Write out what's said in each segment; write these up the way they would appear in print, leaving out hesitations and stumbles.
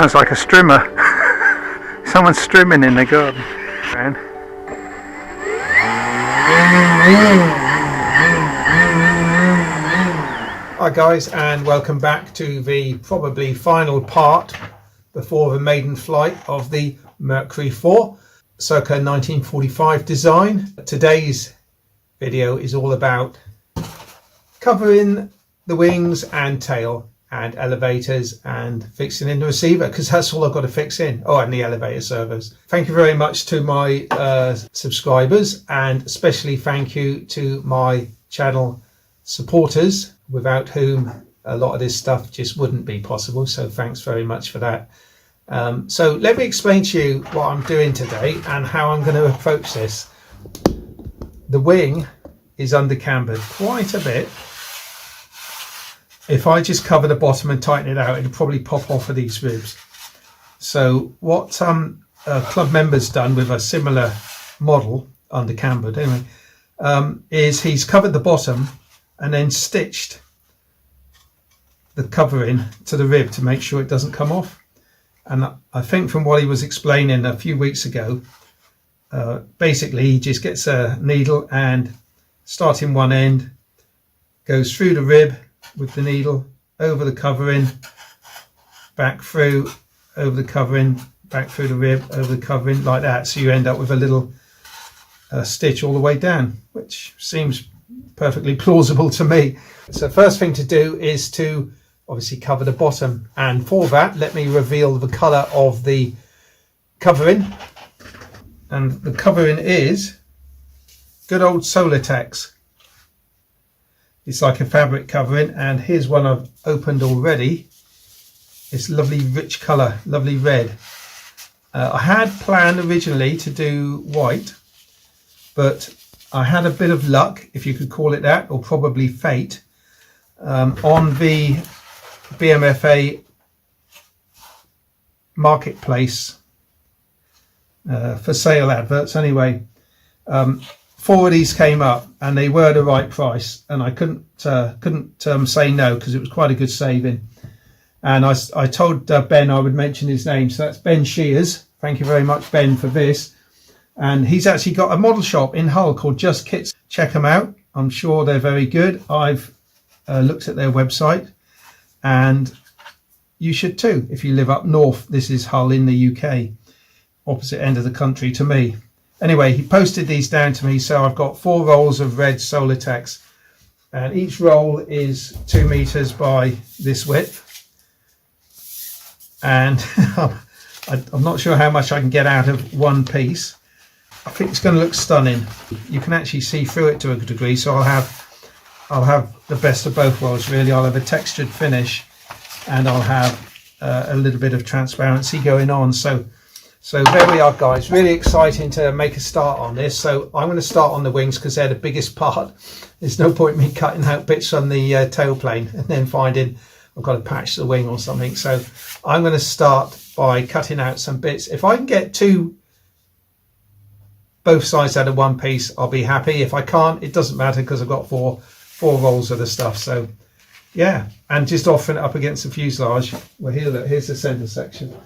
Sounds like a strimmer. Someone's strimming in the garden. Hi guys, and welcome back to the probably final part before the maiden flight of the Mercury 4, circa 1945 design. Today's video is all about covering the wings and tail and elevators and fixing in the receiver, because that's all I've got to fix in. Oh, and the elevator servos. Thank you very much to my subscribers, and especially thank you to my channel supporters, without whom a lot of this stuff just wouldn't be possible. So thanks very much for that. So let me explain to you what I'm doing today and how I'm going to approach this. The wing is under cambered quite a bit. If I just cover the bottom and tighten it out, it'll probably pop off of these ribs. So what club member's done with a similar model, under cambered anyway, is he's covered the bottom and then stitched the covering to the rib to make sure it doesn't come off. And I think from what he was explaining a few weeks ago, basically he just gets a needle and starting one end, goes through the rib with the needle, over the covering, back through, over the covering, back through the rib, over the covering, like that. So you end up with a little stitch all the way down, which seems perfectly plausible to me. So first thing to do is to obviously cover the bottom, and for that let me reveal the colour of the covering. And the covering is good old Solitex. It's like a fabric covering, and here's one I've opened already. It's lovely rich colour, lovely red. I had planned originally to do white, but I had a bit of luck, if you could call it that, or probably fate, on the BMFA marketplace for sale adverts anyway. 4 of these came up and they were the right price, and I couldn't say no, because it was quite a good saving. And I told Ben I would mention his name, so that's Ben Shears. Thank you very much, Ben, for this. And he's actually got a model shop in Hull called Just Kits. Check them out. I'm sure they're very good. I've looked at their website, and you should too if you live up north. This is Hull in the UK, opposite end of the country to me. Anyway, he posted these down to me, so I've got 4 rolls of red Solitex, and each roll is 2 meters by this width. And I'm not sure how much I can get out of one piece. I think it's going to look stunning. You can actually see through it to a degree, so I'll have the best of both worlds really. I'll have a textured finish, and I'll have a little bit of transparency going on. So there we are, guys. Really exciting to make a start on this. So I'm going to start on the wings because they're the biggest part. There's no point in me cutting out bits on the tailplane and then finding I've got to patch the wing or something. So I'm going to start by cutting out some bits. If I can get both sides out of one piece, I'll be happy. If I can't, it doesn't matter, because I've got four rolls of the stuff. So yeah, and just offering it up against the fuselage. Well, here's the center section.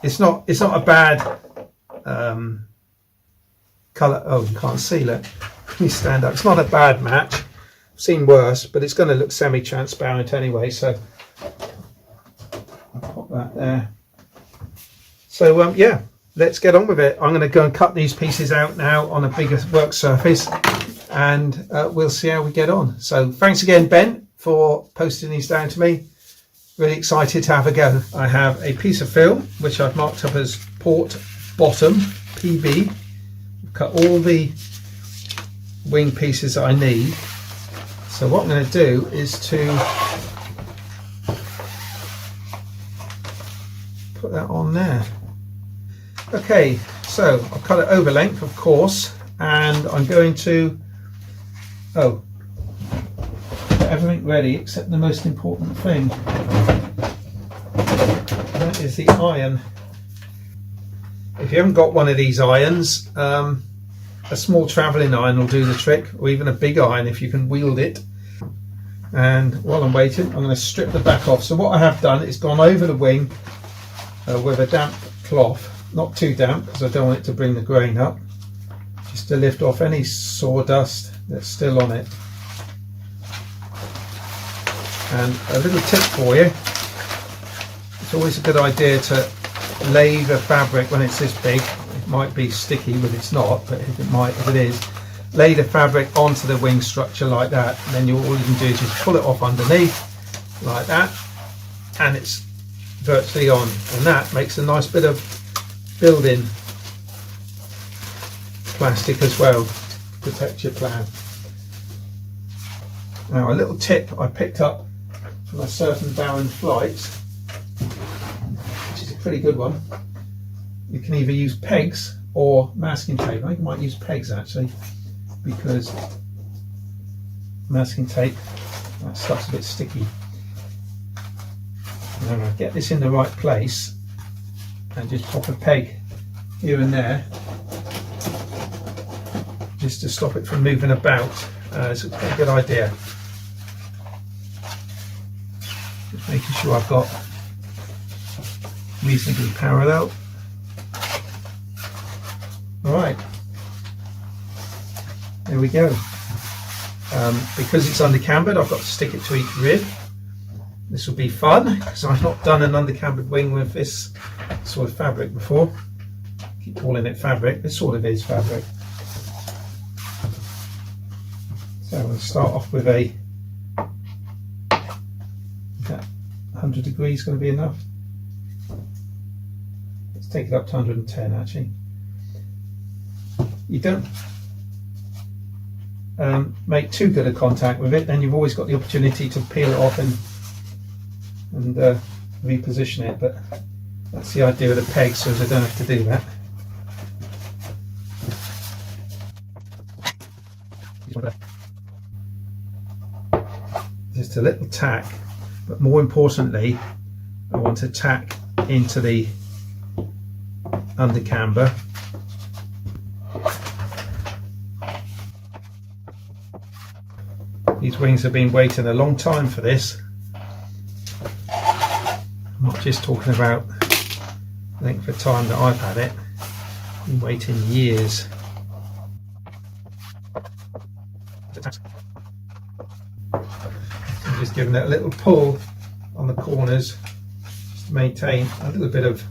It's not a bad colour. Oh, you can't see it. Let me stand up. It's not a bad match. I've seen worse, but it's going to look semi-transparent anyway. So I'll pop that there. So yeah, let's get on with it. I'm going to go and cut these pieces out now on a bigger work surface, and we'll see how we get on. So thanks again, Ben, for posting these down to me. Really excited to have a go. I have a piece of film which I've marked up as port bottom PB. Cut all the wing pieces that I need. So what I'm going to do is to put that on there. Okay, so I've cut it over length, of course, and I'm going to get everything ready except the most important thing. That is the iron. If you haven't got one of these irons, a small travelling iron will do the trick, or even a big iron if you can wield it. And while I'm waiting, I'm going to strip the back off. So what I have done is gone over the wing with a damp cloth, not too damp because I don't want it to bring the grain up, just to lift off any sawdust that's still on it. And a little tip for you, it's always a good idea to lay the fabric when it's this big. It might be sticky, but it's not, but if it is, lay the fabric onto the wing structure like that, and then all you can do is just pull it off underneath like that, and it's virtually on, and that makes a nice bit of building plastic as well to protect your plan. Now, a little tip I picked up from a certain barren flight, which is a pretty good one. You can either use pegs or masking tape. I think I might use pegs actually, because masking tape, that stuff's a bit sticky. And then I get this in the right place and just pop a peg here and there just to stop it from moving about. It's a pretty good idea. Just making sure I've got reasonably parallel. Alright, there we go. Because it's undercambered, I've got to stick it to each rib. This will be fun because I've not done an undercambered wing with this sort of fabric before. Keep calling it fabric, it sort of is fabric. So I'm going to start off with a, is that 100 degrees going to be enough? Let's take it up to 110 actually. You don't make too good a contact with it, then you've always got the opportunity to peel it off and reposition it, but that's the idea of the peg, so I don't have to do that. Just a little tack, but more importantly I want to tack into the undercamber. These wings have been waiting a long time for this. I'm not just talking about the length of time that I've had it. I've been waiting years. I'm just giving it a little pull on the corners just to maintain a little bit of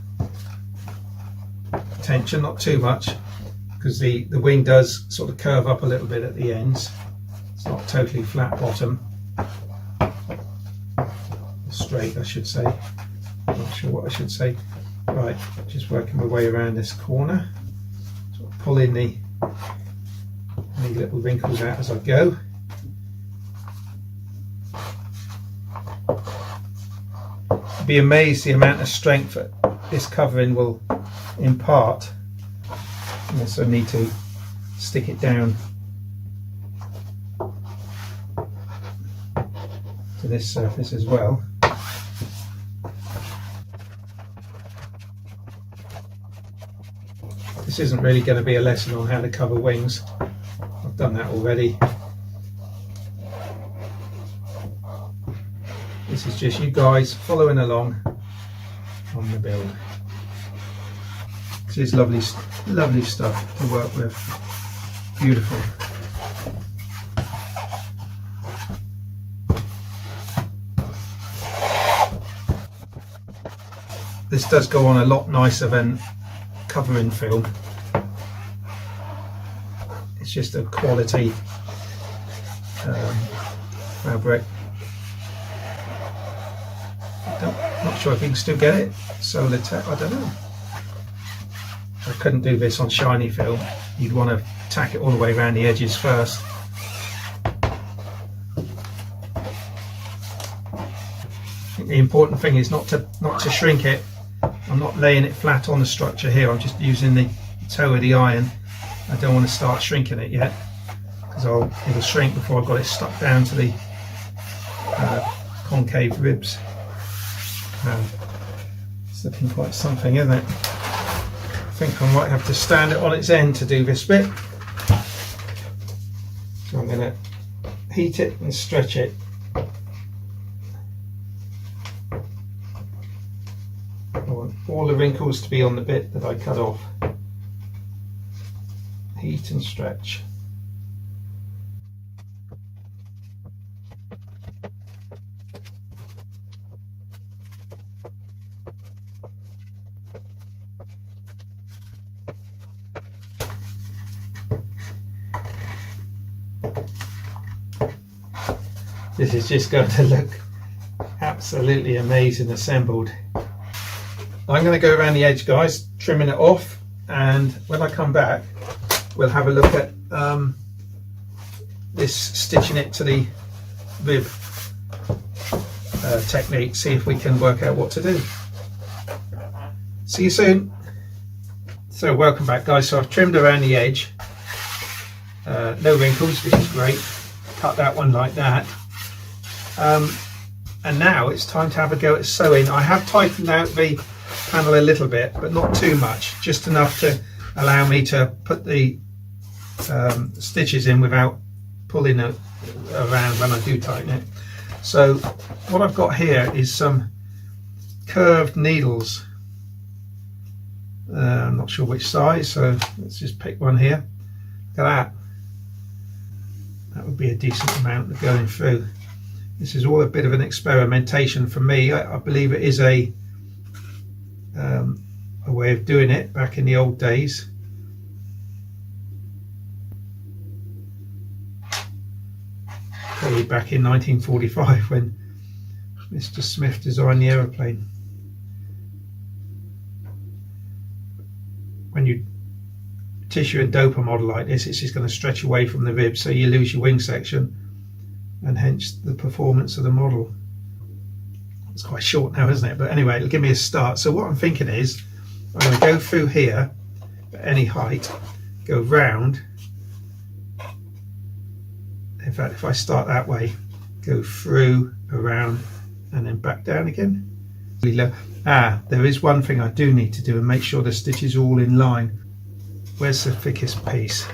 tension, not too much, because the wing does sort of curve up a little bit at the ends. It's not totally flat bottom, straight I should say, I'm not sure what I should say. Right, just working my way around this corner, sort of pulling any little wrinkles out as I go. You'd be amazed the amount of strength that this covering will impart. I also need to stick it down to this surface as well. This isn't really going to be a lesson on how to cover wings. I've done that already. This is just you guys following along on the build. This is lovely, lovely stuff to work with. Beautiful. This does go on a lot nicer than covering film. It's just a quality fabric. Not sure if you can still get it. Solar tech, I don't know. I couldn't do this on shiny film. You'd want to tack it all the way around the edges first. I think the important thing is not to shrink it. I'm not laying it flat on the structure here, I'm just using the toe of the iron. I don't want to start shrinking it yet, because it'll shrink before I've got it stuck down to the concave ribs. It's looking quite something, isn't it? I think I might have to stand it on its end to do this bit. So I'm going to heat it and stretch it all the wrinkles to be on the bit that I cut off. Heat and stretch. This is just going to look absolutely amazing assembled. I'm going to go around the edge, guys, trimming it off, and when I come back we'll have a look at this stitching it to the rib technique, see if we can work out what to do. See you soon. So welcome back, guys. So I've trimmed around the edge, no wrinkles, which is great. Cut that one like that. And now it's time to have a go at sewing. I have tightened out the panel a little bit, but not too much, just enough to allow me to put the stitches in without pulling it around when I do tighten it. So what I've got here is some curved needles. I'm not sure which size, so let's just pick one here. Look at that. That would be a decent amount of going through. This is all a bit of an experimentation for me. I believe it is a way of doing it back in the old days. Probably back in 1945 when Mr. Smith designed the aeroplane. When you tissue and dope a model like this, it's just going to stretch away from the rib, so you lose your wing section, and hence the performance of the model. It's quite short now, isn't it? But anyway, it'll give me a start. So what I'm thinking is I'm going to go through here at any height, go round. In fact, if I start that way, go through, around, and then back down again. There is one thing I do need to do, and make sure the stitches are all in line. Where's the thickest piece?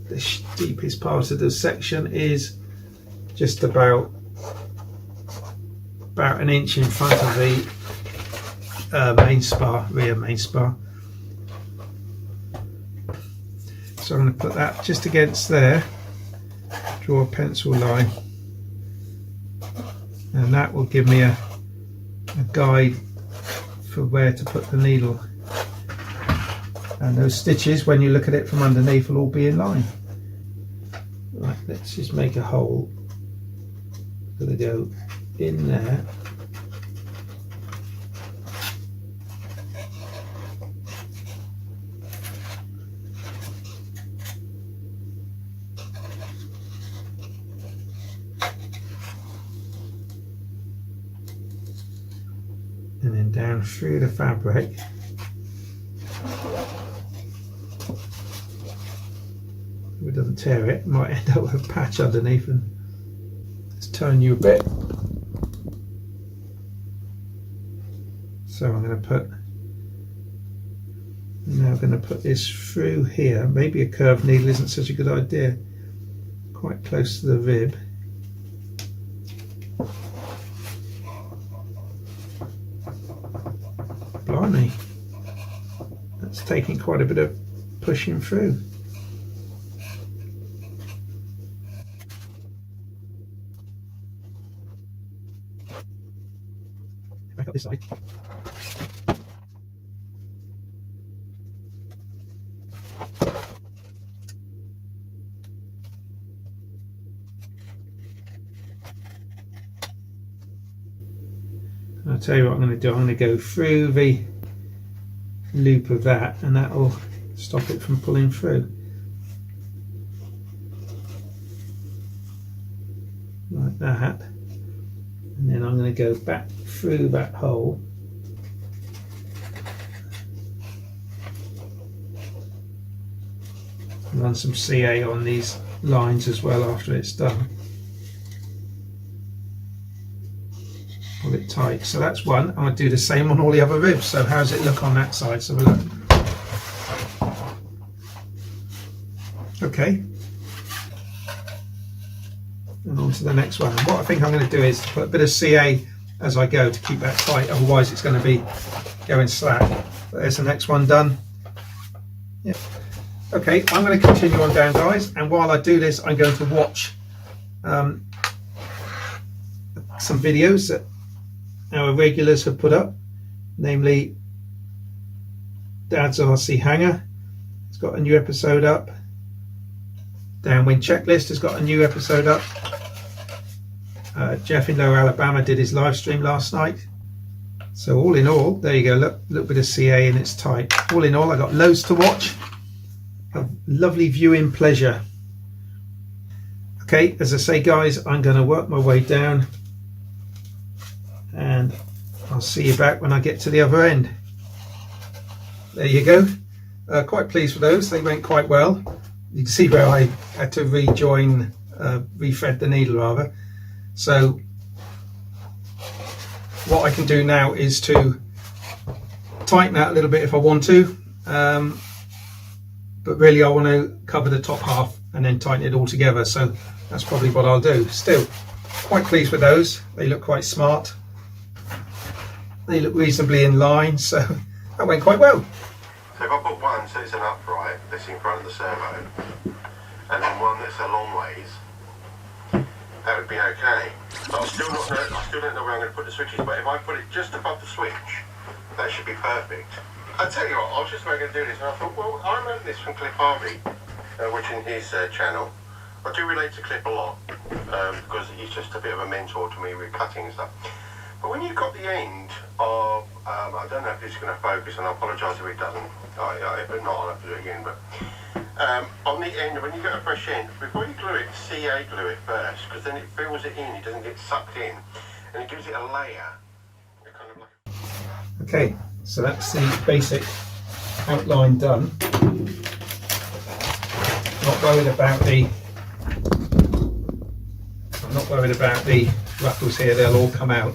The deepest part of the section is just about an inch in front of the main spar, rear main spar. So I'm going to put that just against there, draw a pencil line, and that will give me a guide for where to put the needle. And those stitches, when you look at it from underneath, will all be in line. Right, let's just make a hole. Gonna go in there. And then down through the fabric. If it doesn't tear it, might end up with a patch underneath, and let's turn you a bit. So I'm going to put this through here. Maybe a curved needle isn't such a good idea. Quite close to the rib. Blimey, that's taking quite a bit of pushing through. Back up this side. I'll tell you what I'm going to do. I'm going to go through the loop of that, and that will stop it from pulling through. Like that. And then I'm going to go back through that hole. Run some CA on these lines as well after it's done. Pull it tight. So that's one. I'm going to do the same on all the other ribs. So how does it look on that side? So look. Okay. And on to the next one. And what I think I'm going to do is put a bit of CA as I go to keep that tight. Otherwise it's going to be going slack. There's the next one done. Yeah. Okay, I'm going to continue on down, guys, and while I do this I'm going to watch some videos that our regulars have put up, namely Dad's RC Hangar. It's got a new episode up. Downwind Checklist has got a new episode up. Jeff in Lower Alabama did his live stream last night. So all in all, there you go, look, a little bit of CA and it's tight. All in all, I got loads to watch. A lovely viewing pleasure. Okay, as I say, guys, I'm going to work my way down and I'll see you back when I get to the other end. There you go. Quite pleased with those. They went quite well. You can see where I had to rejoin, refed the needle rather. So what I can do now is to tighten that a little bit if I want to, but really I want to cover the top half and then tighten it all together, so that's probably what I'll do. Still quite pleased with those. They look quite smart, they look reasonably in line, so that went quite well. So if I put one so it's an upright that's in front of the servo and then one that's a long ways, that would be okay. But I still don't know where I'm going to put the switches, but if I put it just above the switch, that should be perfect. I tell you what, I was just going to do this and I thought, well, I remember this from Cliff Harvey, watching his channel. I do relate to Cliff a lot, because he's just a bit of a mentor to me with cutting and stuff. But when you've got the end of, I don't know if this is going to focus, and I apologise if it doesn't, if not, I'll have to do it again, but on the end, when you get a fresh end, before you glue it, CA glue it first, because then it fills it in, it doesn't get sucked in, and it gives it a layer. Kind of like... Okay, so that's the basic outline done. Not worried about the ruffles here, they'll all come out.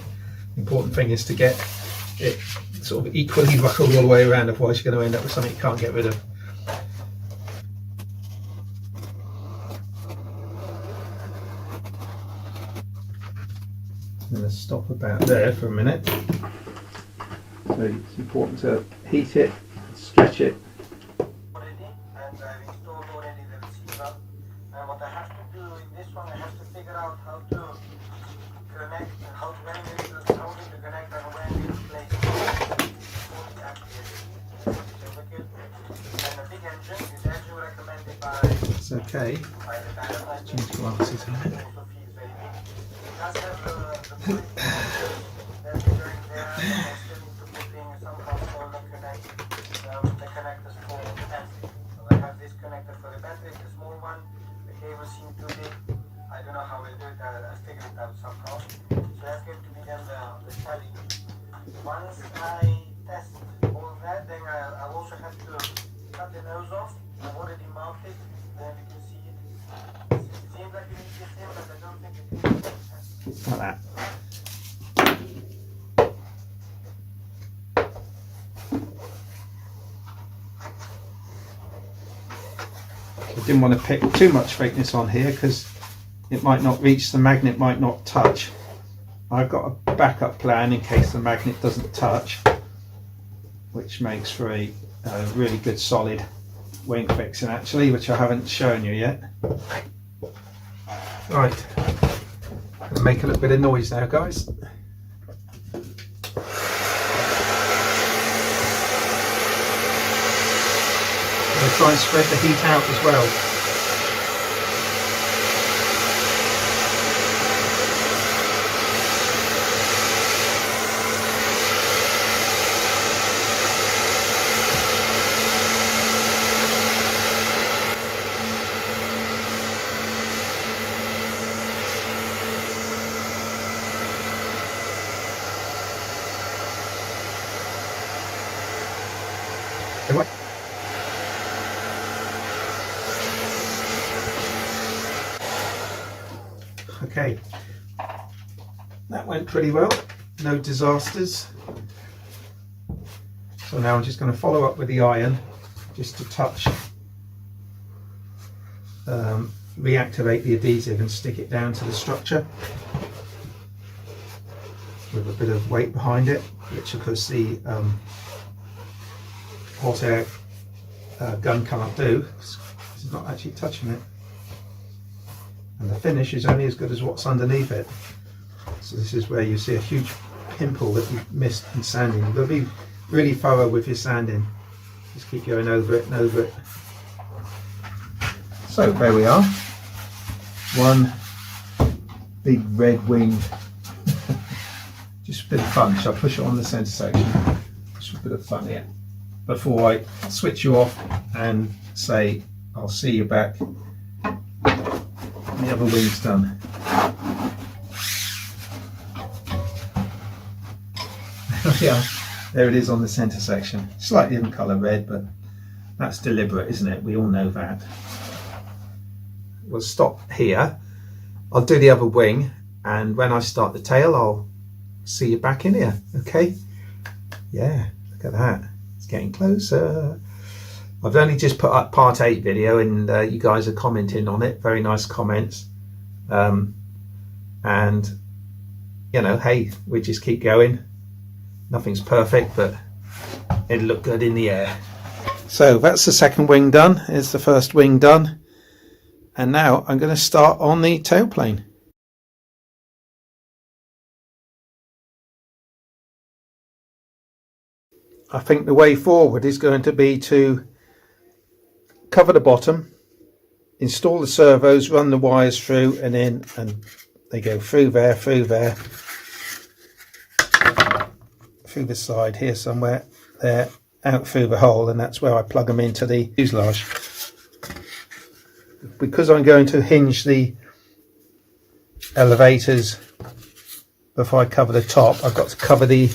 The important thing is to get it sort of equally ruffled all the way around, otherwise you're going to end up with something you can't get rid of. I'm going to stop about there for a minute. So it's important to heat it, stretch it. And I've installed already the receiver. And what I have to do in this one, I have to figure out how to connect, how to connect and when to place it. And the big engine is actually recommended by It's okay. the Dynamite. Change glasses in it. Also feels very big. It does have the that's during there. I still need to put in some console that connect the connectors for the battery. So I have this connector for the battery, the small one. The cable seems too big. I don't know how we'll do it. I figured it out somehow. So that's going to be then the styling. Once I test all of that, then I'll also have to cut the nose off. I've already mounted. Then you can see it. It seems like it needs the same, but I don't think it is. Like that. I didn't want to pick too much thickness on here because it might not reach, the magnet might not touch. I've got a backup plan in case the magnet doesn't touch, which makes for a really good solid wing fixing actually, which I haven't shown you yet. Right, I'm gonna make a little bit of noise now, guys. I'm going to try and spread the heat out as well. Okay, that went pretty well, no disasters. So now I'm just going to follow up with the iron just to touch, reactivate the adhesive and stick it down to the structure with a bit of weight behind it, which because the hot air gun can't do. It's not actually touching it, and the finish is only as good as what's underneath it. So this is where you see a huge pimple that you've missed in sanding. You've got to be really thorough with your sanding. Just keep going over it and over it. So there we are. One big red wing. Just a bit of fun. Shall I push it on the centre section? Just a bit of fun here. Before I switch you off and say I'll see you back when the other wing's done. Yeah, there it is on the centre section. Slightly different colour red, but that's deliberate, isn't it? We all know that. We'll stop here. I'll do the other wing, and when I start the tail, I'll see you back in here. Okay? Yeah, look at that. It's getting closer. I've only just put up part 8 video, and you guys are commenting on it. Very nice comments. And you know, hey, we just keep going. Nothing's perfect, but it'll look good in the air. So that's the second wing done. Here's the first wing done. And now I'm going to start on the tailplane. I think the way forward is going to be to cover the bottom, install the servos, run the wires through and in, and they go through there, through the side here somewhere, there, out through the hole, and that's where I plug them into the fuselage. Because I'm going to hinge the elevators before I cover the top, I've got to cover the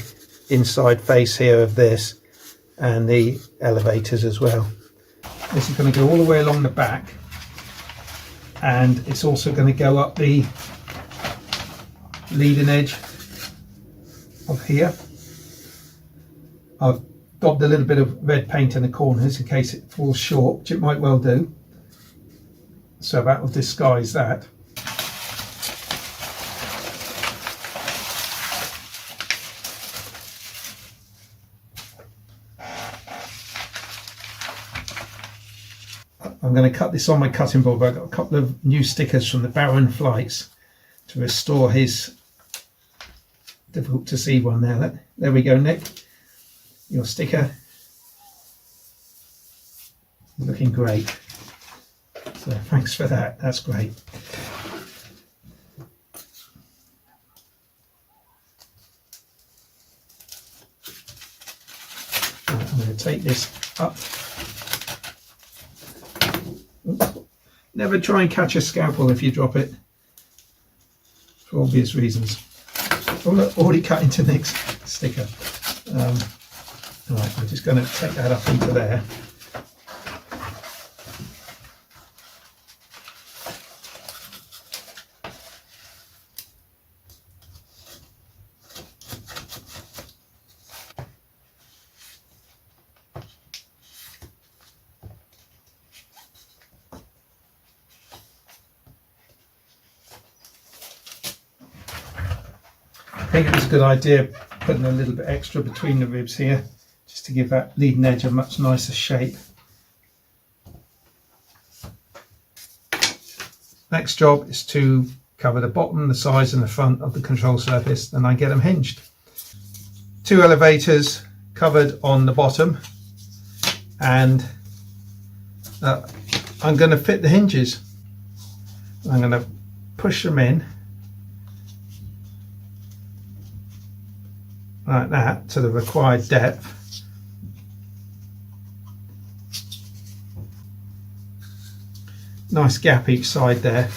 inside face here of this and the elevators as well. This is going to go all the way along the back, and it's also going to go up the leading edge of here. I've daubed a little bit of red paint in the corners in case it falls short, which it might well do. So that will disguise that. I'm going to cut this on my cutting board, but I've got a couple of new stickers from the Baron Flights to restore his difficult to see one there. There we go, Nick. Your sticker. Looking great. So thanks for that. That's great. Right, I'm going to take this up. Oops. Never try and catch a scalpel if you drop it, for obvious reasons. Oh look, already cut into Nick's sticker. Right, I'm just going to take that up into there. I think it was a good idea putting a little bit extra between the ribs here, just to give that leading edge a much nicer shape. Next job is to cover the bottom, the sides and the front of the control surface, then I get them hinged. 2 elevators covered on the bottom, and I'm going to fit the hinges. I'm going to push them in like that to the required depth. Nice gap each side there.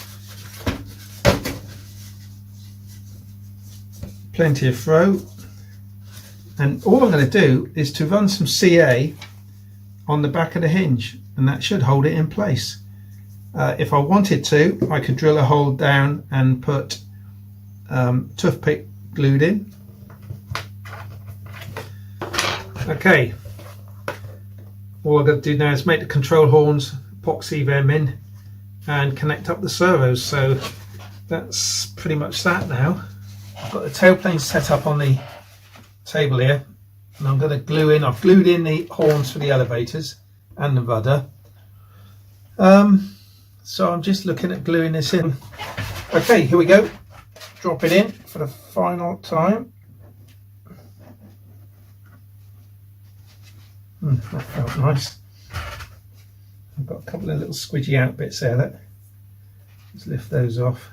Plenty of throw. And all I'm going to do is to run some CA on the back of the hinge, and that should hold it in place. If I wanted to, I could drill a hole down and put toothpick glued in. Okay, all I've got to do now is make the control horns, epoxy them in and connect up the servos. So that's pretty much that now. I've got the tailplane set up on the table here, And I'm going to glue in. I've glued in the horns for the elevators and the rudder. So I'm just looking at gluing this in. Okay, here we go. Drop it in for the final time. That felt nice. I've got a couple of little squidgy out bits there. Let's lift those off.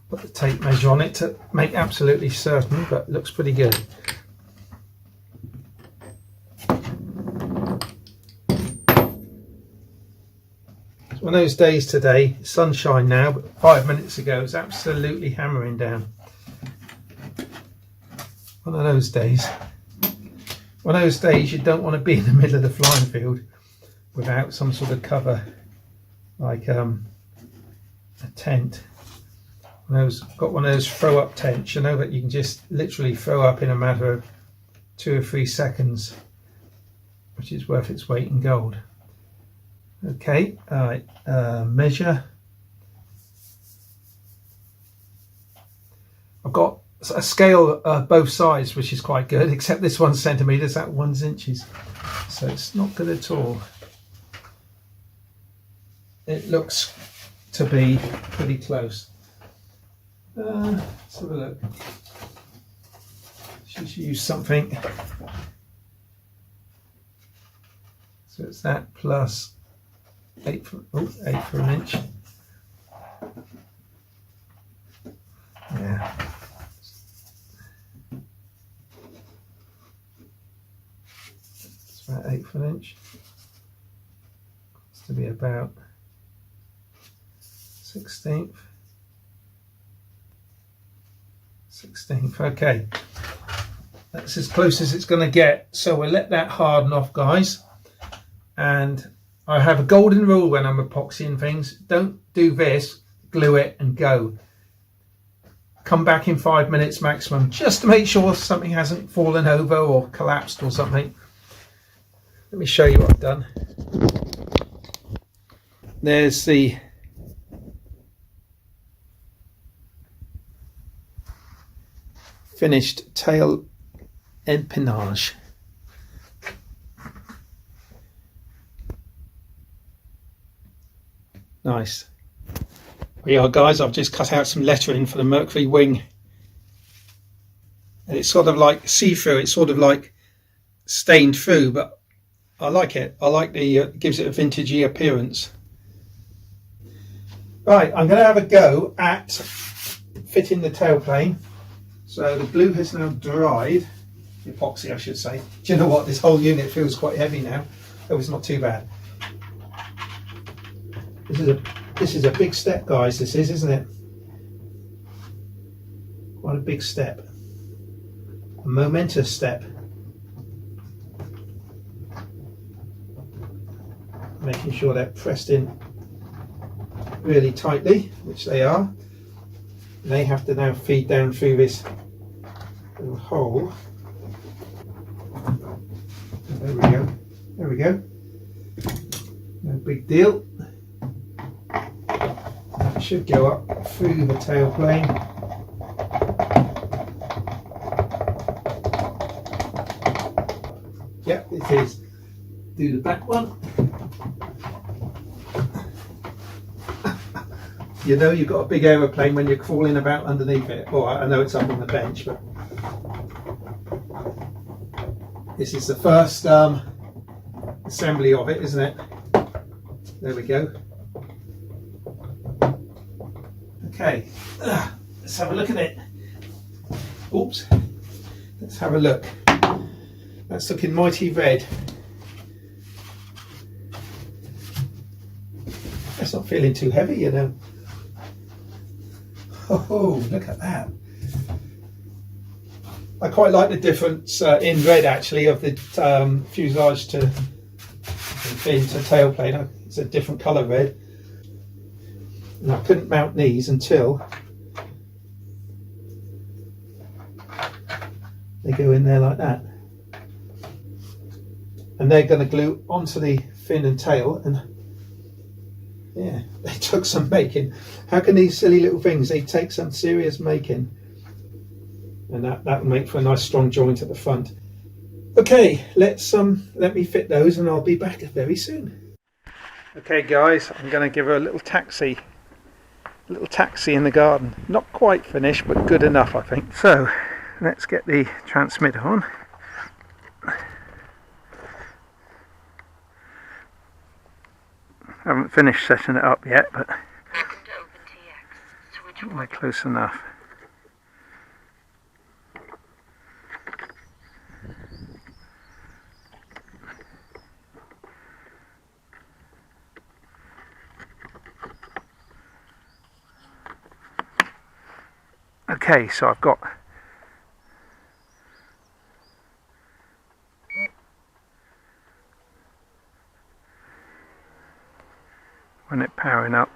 Put the tape measure on it to make absolutely certain, but it looks pretty good. It's one of those days today, sunshine now, but 5 minutes ago it was absolutely hammering down. One of those days. One of those days you don't want to be in the middle of the flying field without some sort of like a tent. Got one of those throw up tents, you know, that you can just literally throw up in a matter of 2 or 3 seconds, which is worth its weight in gold. Okay, measure. I've got a scale both sides, which is quite good, except this 1 centimetre, that 1 inches, so it's not good at all. It looks to be pretty close. Let's have a look. Should use something. So it's that plus 8 for an inch. Yeah. It's about 8 for an inch. It's to be about 16th. Okay, that's as close as it's going to get, so we'll let that harden off, guys. And I have a golden rule when I'm epoxying things: don't do this, glue it and go. Come back in 5 minutes maximum, just to make sure something hasn't fallen over or collapsed or something. Let me show you what I've done. There's the finished tail empennage. Nice. There we are, guys. I've just cut out some lettering for the Mercury wing, and it's sort of like see-through. It's sort of like stained through, but I like it. I like the gives it a vintagey appearance. Right, I'm going to have a go at fitting the tailplane. So the glue has now dried, the epoxy I should say. Do you know what, this whole unit feels quite heavy now. Oh, it's not too bad. This is a big step, guys, this is, isn't it? Quite a big step. A momentous step. Making sure they're pressed in really tightly, which they are. They have to now feed down through this little hole. There we go. There we go. No big deal. That should go up through the tailplane. Yep, it is. Do the back one. You know you've got a big aeroplane when you're crawling about underneath it. Oh, I know it's up on the bench, but this is the first assembly of it, isn't it? There we go. Okay, let's have a look at it. Oops. Let's have a look. That's looking mighty red. That's not feeling too heavy, you know. Oh, look at that. I quite like the difference in red actually of the fuselage to fin to tailplane. It's a different colour red. And I couldn't mount these until they go in there like that. And they're going to glue onto the fin and tail, and yeah, they took some making. How can these silly little things, they take some serious making. and that will make for a nice strong joint at the front. Okay, let me fit those and I'll be back very soon. Okay guys, I'm going to give her a little taxi in the garden. Not quite finished, but good enough I think. So let's get the transmitter on. I haven't finished setting it up yet, but we're close enough. Okay, so I've got when it powering up.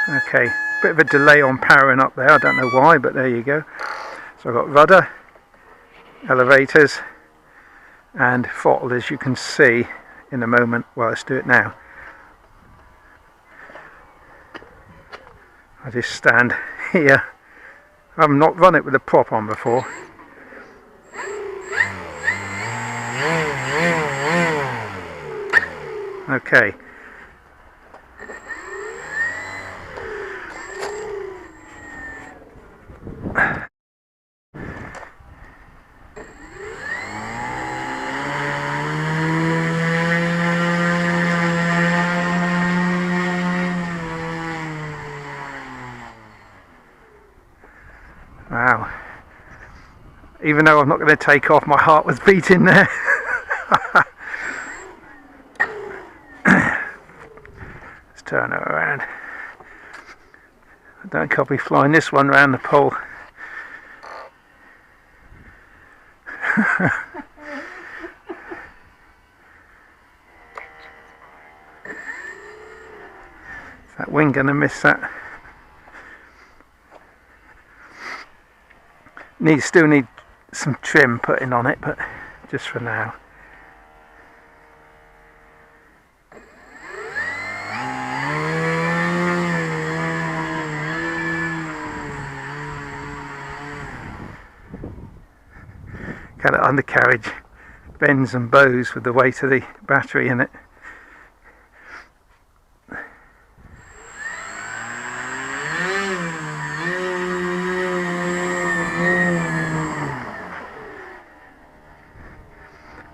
Okay, bit of a delay on powering up there, I don't know why, but there you go. So I've got rudder, elevators and throttle, as you can see in a moment. Well, let's do it now. I just stand here. I've not run it with a prop on before. Okay. Wow. Even though I'm not going to take off, my heart was beating there. Let's turn it around. I don't think I'll be flying this one around the pole. Is that wing going to miss that? Still need some trim putting on it, but just for now. Kind of undercarriage bends and bows with the weight of the battery in it.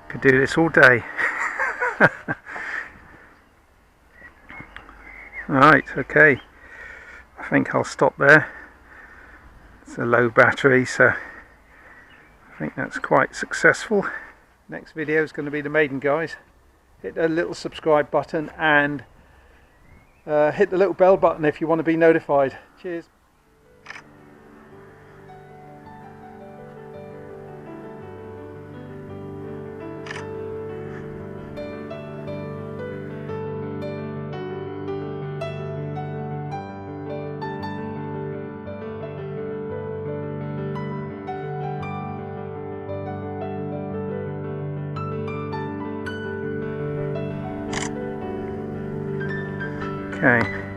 Could do this all day. Right, okay. I think I'll stop there. It's a low battery, so I think that's quite successful. Next video is going to be the maiden, guys. Hit the little subscribe button and hit the little bell button if you want to be notified. Cheers. Okay.